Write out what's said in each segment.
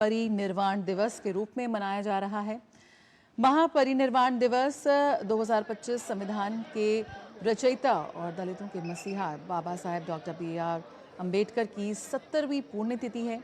परिनिर्वाण दिवस के रूप में मनाया जा रहा है। महापरिनिर्वाण दिवस 2025 संविधान के रचयिता और दलितों के मसीहा बाबा साहेब डॉक्टर B.R. अम्बेडकर की 70वीं पुण्यतिथि है।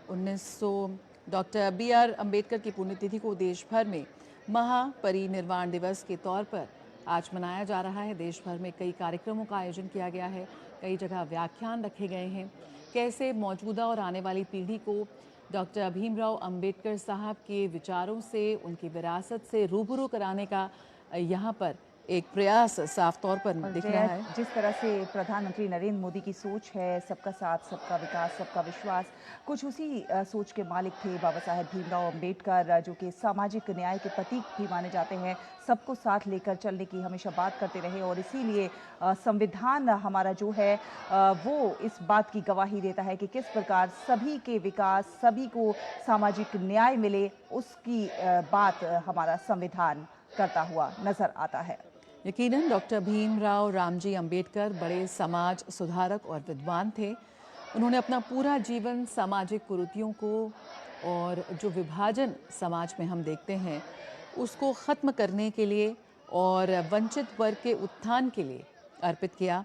1900 डॉक्टर B.R. अम्बेडकर की पुण्यतिथि को देश भर में महापरिनिर्वाण दिवस के तौर पर आज मनाया जा रहा है। देश भर में कई कार्यक्रमों का आयोजन किया गया है, कई जगह व्याख्यान रखे गए हैं। कैसे मौजूदा और आने वाली पीढ़ी को डॉक्टर भीमराव अंबेडकर साहब के विचारों से, उनकी विरासत से रूबरू कराने का यहाँ पर एक प्रयास साफ तौर पर दिख रहा है। जिस तरह से प्रधानमंत्री नरेंद्र मोदी की सोच है, सबका साथ, सबका विकास, सबका विश्वास, कुछ उसी सोच के मालिक थे बाबा साहेब भीमराव अंबेडकर, जो कि सामाजिक न्याय के प्रतीक भी माने जाते हैं। सबको साथ लेकर चलने की हमेशा बात करते रहे और इसीलिए संविधान हमारा जो है वो इस बात की गवाही देता है कि किस प्रकार सभी के विकास, सभी को सामाजिक न्याय मिले, उसकी बात हमारा संविधान करता हुआ नजर आता है। यकीनन डॉक्टर भीमराव रामजी अंबेडकर बड़े समाज सुधारक और विद्वान थे। उन्होंने अपना पूरा जीवन सामाजिक कुरीतियों को और जो विभाजन समाज में हम देखते हैं उसको ख़त्म करने के लिए और वंचित वर्ग के उत्थान के लिए अर्पित किया।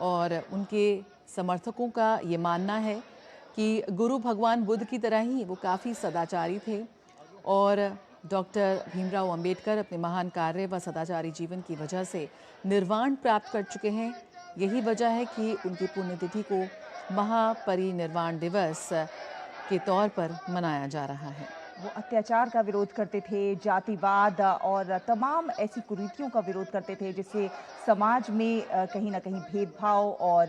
और उनके समर्थकों का ये मानना है कि गुरु भगवान बुद्ध की तरह ही वो काफ़ी सदाचारी थे और डॉक्टर भीमराव अंबेडकर अपने महान कार्य व सदाचारी जीवन की वजह से निर्वाण प्राप्त कर चुके हैं। यही वजह है कि उनकी पुण्यतिथि को महापरिनिर्वाण दिवस के तौर पर मनाया जा रहा है। वो अत्याचार का विरोध करते थे, जातिवाद और तमाम ऐसी कुरीतियों का विरोध करते थे जिससे समाज में कहीं ना कहीं भेदभाव और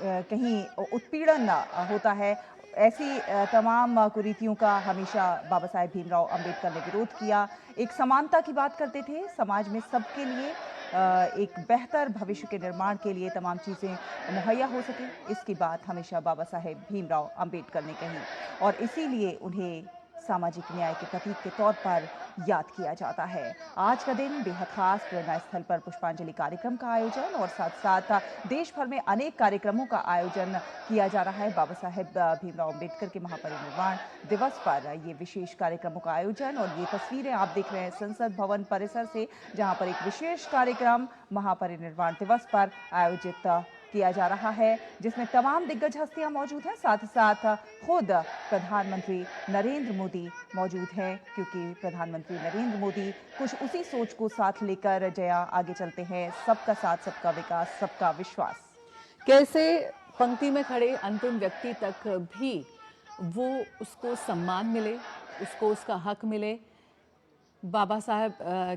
कहीं उत्पीड़न होता है। ऐसी तमाम कुरीतियों का हमेशा बाबा साहेब भीमराव अंबेडकर ने विरोध किया। एक समानता की बात करते थे, समाज में सबके लिए एक बेहतर भविष्य के निर्माण के लिए तमाम चीज़ें मुहैया हो सके, इसकी बात हमेशा बाबा साहेब भीमराव अंबेडकर ने कही और इसीलिए उन्हें सामाजिक न्याय के प्रतीक के तौर पर याद किया जाता है। आज का दिन बेहद खास, प्रेरणा स्थल पर पुष्पांजलि कार्यक्रम का आयोजन और साथ साथ देश भर में अनेक कार्यक्रमों का आयोजन किया जा रहा है। बाबा साहेब भीमराव अंबेडकर के महापरिनिर्वाण दिवस पर ये विशेष कार्यक्रमों का आयोजन और ये तस्वीरें आप देख रहे हैं संसद भवन परिसर से, जहां पर एक विशेष कार्यक्रम महापरिनिर्वाण दिवस पर आयोजित किया जा रहा है, जिसमें तमाम दिग्गज हस्तियां मौजूद हैं। साथ ही साथ खुद प्रधानमंत्री नरेंद्र मोदी मौजूद हैं, क्योंकि प्रधानमंत्री नरेंद्र मोदी कुछ उसी सोच को साथ लेकर जया आगे चलते हैं, सबका साथ, सबका विकास, सबका विश्वास। कैसे पंक्ति में खड़े अंतिम व्यक्ति तक भी वो उसको सम्मान मिले, उसको उसका हक मिले। बाबा साहब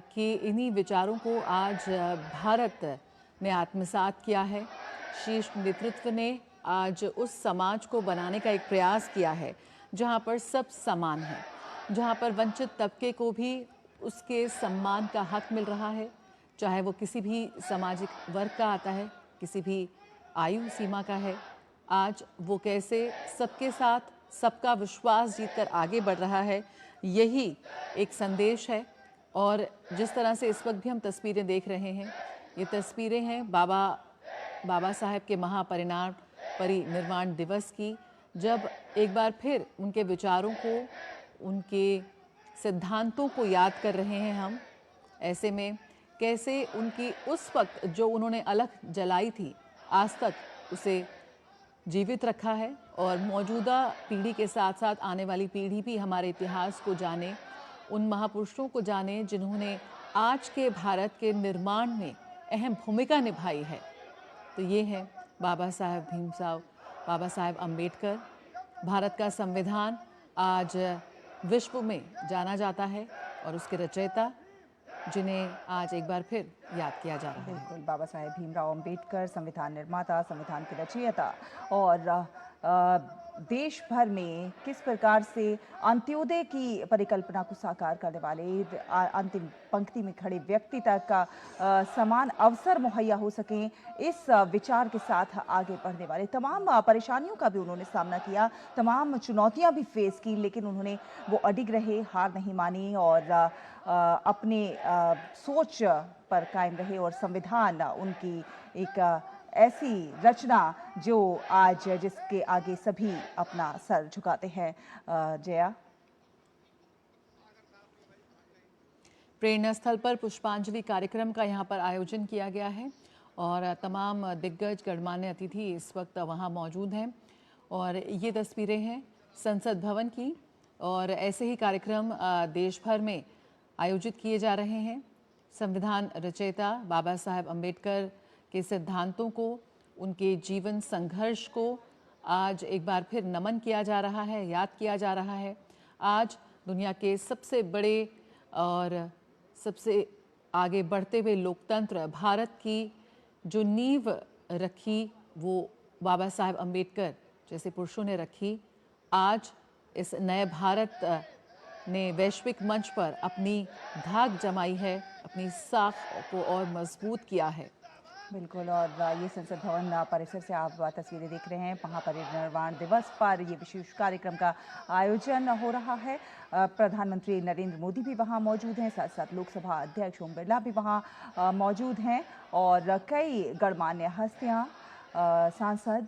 के इन्हीं विचारों को आज भारत ने आत्मसात किया है। शीर्ष नेतृत्व ने आज उस समाज को बनाने का एक प्रयास किया है जहां पर सब समान है, जहां पर वंचित तबके को भी उसके सम्मान का हक मिल रहा है, चाहे वो किसी भी सामाजिक वर्ग का आता है, किसी भी आयु सीमा का है। आज वो कैसे सबके साथ सबका विश्वास जीतकर आगे बढ़ रहा है, यही एक संदेश है। और जिस तरह से इस वक्त भी हम तस्वीरें देख रहे हैं, ये तस्वीरें हैं बाबा साहेब के महापरिनिर्वाण दिवस की, जब एक बार फिर उनके विचारों को, उनके सिद्धांतों को याद कर रहे हैं हम। ऐसे में कैसे उनकी उस वक्त जो उन्होंने अलख जलाई थी, आज तक उसे जीवित रखा है और मौजूदा पीढ़ी के साथ साथ आने वाली पीढ़ी भी हमारे इतिहास को जाने, उन महापुरुषों को जाने जिन्होंने आज के भारत के निर्माण में अहम भूमिका निभाई है। तो ये है बाबा साहेब अम्बेडकर। भारत का संविधान आज विश्व में जाना जाता है और उसके रचयिता, जिन्हें आज एक बार फिर याद किया जा रहा है। बिल्कुल, बाबा साहेब भीमराव अंबेडकर, संविधान निर्माता, संविधान के रचयिता और देश भर में किस प्रकार से अंत्योदय की परिकल्पना को साकार करने वाले, अंतिम पंक्ति में खड़े व्यक्ति तक का समान अवसर मुहैया हो सकें, इस विचार के साथ आगे बढ़ने वाले, तमाम परेशानियों का भी उन्होंने सामना किया, तमाम चुनौतियां भी फेस की, लेकिन उन्होंने वो अडिग रहे, हार नहीं मानी और अपने सोच पर कायम रहे और संविधान उनकी एक ऐसी रचना जो आज जिसके आगे सभी अपना सर झुकाते हैं। जया। प्रेरणा स्थल पर पुष्पांजलि कार्यक्रम का यहाँ पर आयोजन किया गया है और तमाम दिग्गज गणमान्य अतिथि इस वक्त वहाँ मौजूद हैं और ये तस्वीरें हैं संसद भवन की और ऐसे ही कार्यक्रम देश भर में आयोजित किए जा रहे हैं। संविधान रचयिता बाबा साहेब अम्बेडकर के सिद्धांतों को, उनके जीवन संघर्ष को आज एक बार फिर नमन किया जा रहा है, याद किया जा रहा है। आज दुनिया के सबसे बड़े और सबसे आगे बढ़ते हुए लोकतंत्र भारत की जो नींव रखी वो बाबा साहेब अम्बेडकर जैसे पुरुषों ने रखी। आज इस नए भारत ने वैश्विक मंच पर अपनी धाक जमाई है, अपनी साख को और मजबूत किया है। बिल्कुल। और ये संसद भवन परिसर से आप तस्वीरें देख रहे हैं। महापरिनिर्वाण दिवस पर ये विशेष कार्यक्रम का आयोजन हो रहा है। प्रधानमंत्री नरेंद्र मोदी भी वहां मौजूद हैं, साथ साथ लोकसभा अध्यक्ष ओम बिरला भी वहां मौजूद हैं और कई गणमान्य हस्तियां सांसद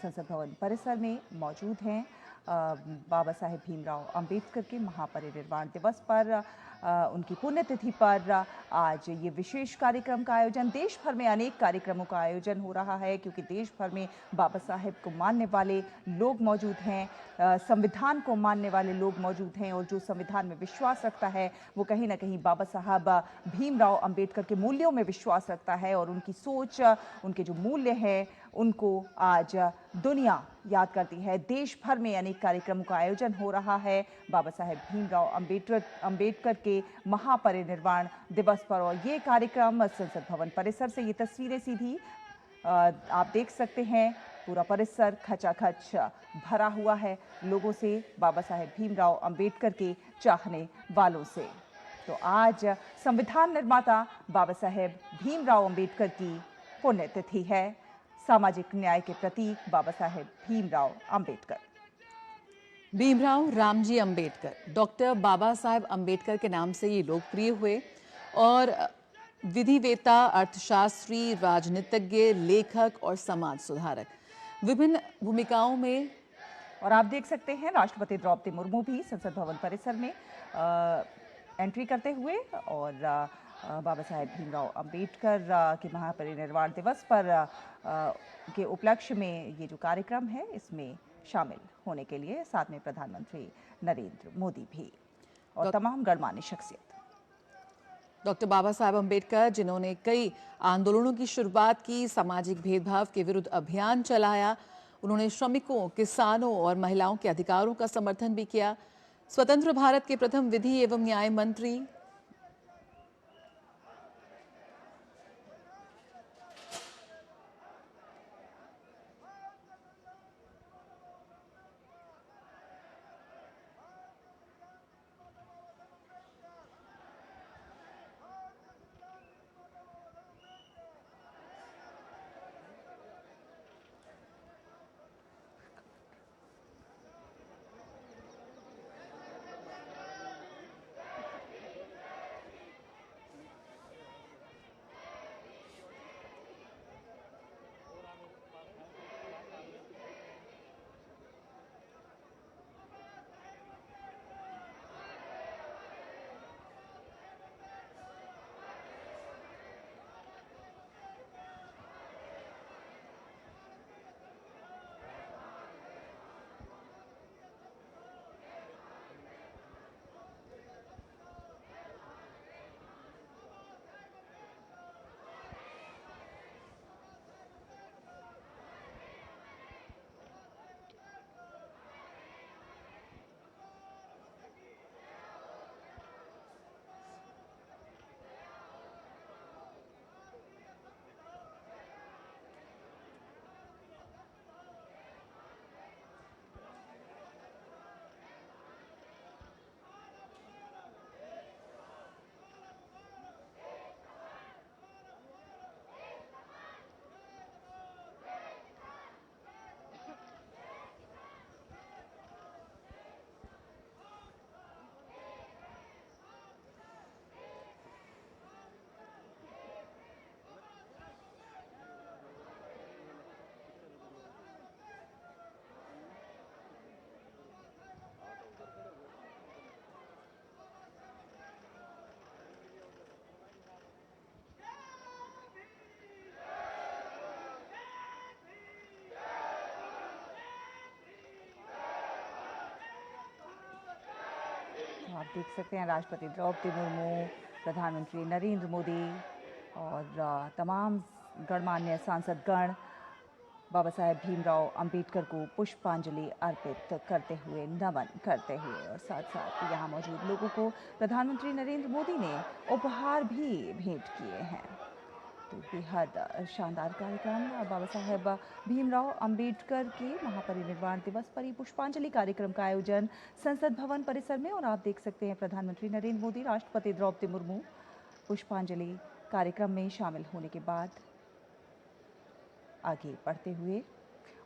संसद भवन परिसर में मौजूद हैं। बाबा साहेब भीमराव अंबेडकर के महापरिनिर्वाण दिवस पर उनकी पुण्यतिथि पर आज ये विशेष कार्यक्रम का आयोजन, देश भर में अनेक कार्यक्रमों का आयोजन हो रहा है क्योंकि देश भर में बाबा साहेब को मानने वाले लोग मौजूद हैं, संविधान को मानने वाले लोग मौजूद हैं और जो संविधान में विश्वास रखता है वो कहीं ना कहीं बाबा साहब भीमराव अंबेडकर के मूल्यों में विश्वास रखता है और उनकी सोच, उनके जो मूल्य हैं उनको आज दुनिया याद करती है। देश भर में अनेक कार्यक्रमों का आयोजन हो रहा है बाबा साहेब भीमराव अंबेडकर के महापरिनिर्वाण दिवस पर और ये कार्यक्रम संसद भवन परिसर से ये तस्वीरें सीधी आप देख सकते हैं। पूरा परिसर खचाखच भरा हुआ है लोगों से, बाबा साहेब भीमराव अंबेडकर के चाहने वालों से। तो आज संविधान निर्माता बाबा साहेब भीमराव अंबेडकर की पुण्यतिथि है। सामाजिक न्याय के प्रतीक बाबा साहेब भीमराव अंबेडकर। भीमराव रामजी अंबेडकर, डॉक्टर बाबा साहेब अंबेडकर के नाम से ये लोकप्रिय हुए और विधिवेता, अर्थशास्त्री, राजनीतिज्ञ, लेखक और समाज सुधारक, विभिन्न भूमिकाओं में। और आप देख सकते हैं राष्ट्रपति द्रौपदी मुर्मू भी संसद भवन परिसर में एंट्री करते हुए और बाबा साहेब भीमराव अंबेडकर के महापरिनिर्वाण दिवस पर के उपलक्ष्य में ये जो कार्यक्रम है इसमें शामिल होने के लिए साथ में प्रधानमंत्री नरेंद्र मोदी भी और तमाम गणमान्य शख्सियत। डॉक्टर बाबा साहेब अम्बेडकर जिन्होंने कई आंदोलनों की शुरुआत की, सामाजिक भेदभाव के विरुद्ध अभियान चलाया, उन्होंने श्रमिकों, किसानों और महिलाओं के अधिकारों का समर्थन भी किया। स्वतंत्र भारत के प्रथम विधि एवं न्याय मंत्री तो आप देख सकते हैं राष्ट्रपति द्रौपदी मुर्मू, प्रधानमंत्री नरेंद्र मोदी और तमाम गणमान्य सांसदगण बाबा साहेब भीमराव अंबेडकर को पुष्पांजलि अर्पित करते हुए, नमन करते हुए, और साथ साथ यहाँ मौजूद लोगों को प्रधानमंत्री नरेंद्र मोदी ने उपहार भी भेंट किए हैं। तो बेहद शानदार कार्यक्रम बाबा साहेब भीमराव अंबेडकर के महापरिनिर्वाण दिवस पर ही पुष्पांजलि कार्यक्रम का आयोजन संसद भवन परिसर में, और आप देख सकते हैं प्रधानमंत्री नरेंद्र मोदी, राष्ट्रपति द्रौपदी मुर्मू पुष्पांजलि कार्यक्रम में शामिल होने के बाद आगे बढ़ते हुए,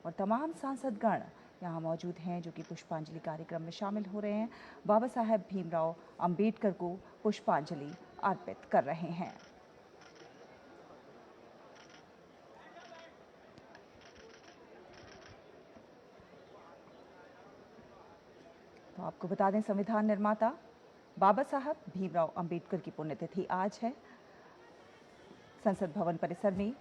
और तमाम सांसदगण यहाँ मौजूद हैं जो कि पुष्पांजलि कार्यक्रम में शामिल हो रहे हैं, बाबा साहेब भीमराव अंबेडकर को पुष्पांजलि अर्पित कर रहे हैं। तो आपको बता दें, संविधान निर्माता बाबा साहब भीमराव अंबेडकर की पुण्यतिथि आज है। संसद भवन परिसर में